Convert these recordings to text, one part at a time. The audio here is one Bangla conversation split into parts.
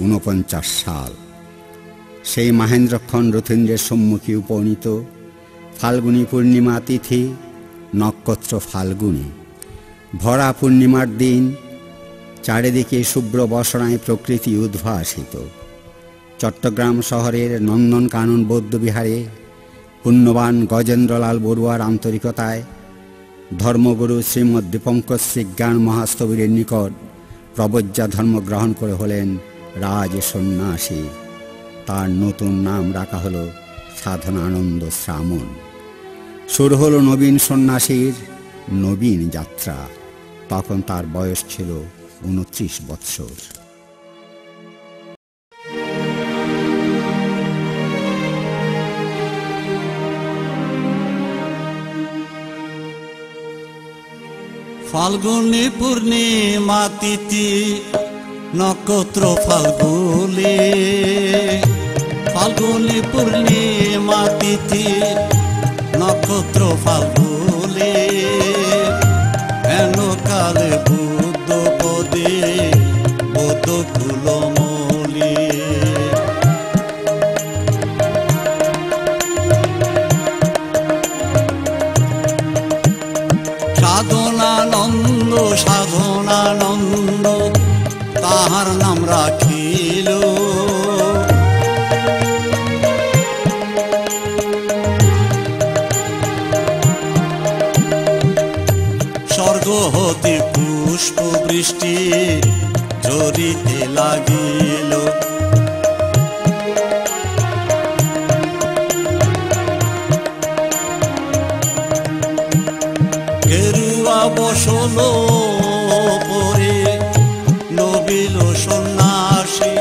1949 সাল। সেই মহেন্দ্রক্ষণ রথীন্দ্রের সম্মুখে উপনীত। ফাল্গুনী পূর্ণিমা তিথি, নক্ষত্র ফাল্গুনী। ভরা পূর্ণিমার দিন, চারিদিকে শুভ্র বসনায় প্রকৃতি উদ্ভাসিত। চট্টগ্রাম শহরের নন্দনকানন বৌদ্ধবিহারে পুণ্যবান গজেন্দ্রলাল বড়ুয়ার আন্তরিকতায় ধর্মগুরু শ্রীমৎ দীপঙ্কর জ্ঞান মহাস্থবিরের নিকট প্রবজ্জা ধর্ম গ্রহণ করে হলেন রাজ সন্ন্যাসী। তার নতুন নাম রাখা হল সাধনানন্দ শ্রামণ। শুরু হলো নবীন সন্ন্যাসীর নবীন যাত্রা। তখন তার বয়স ছিল 29 বৎসর। ফাল্গুনী পূর্ণিমা তিথি, নক্ষত্র ফাল্গুনী। ফাল্গুনী পূর্ণিমা তিথি, নক্ষত্র ফাল্গুনী। হেন কালে বুদ্ধ পদে বোধ কুলমলি। সাধনানন্দ সাধনানন্দ তাহার নাম রাখিল। স্বর্গ হতে পুষ্প বৃষ্টি ঝরিতে লাগিল। গেরুয়া বসল পরে নবিল সন্ন্যাসী।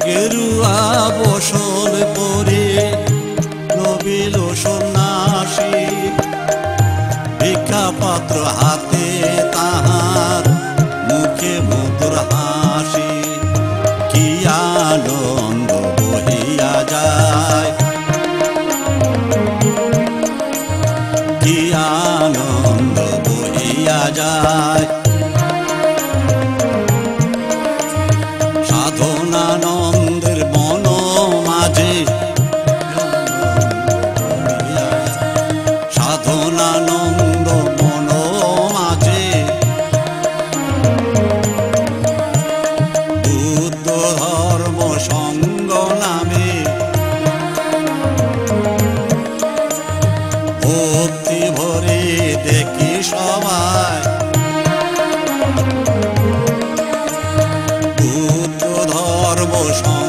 গেরুয়া বসল পরে নবিল সন্ন্যাসী। ভিক্ষা পাত্র হাতে তাহার, মুখে মধুর হাসি। কি আনন্দ বহিয়া যায়, কি আনন্দ বহিয়া যায়। সাধনানন্দের মন মাঝে, সাধনানন্দ মন মাঝে বুদ্ধ ধর্ম সঙ্গ নামে ভক্তি ভরে দেখি সবাই। বুদ্ধ ধর্ম সঙ্গ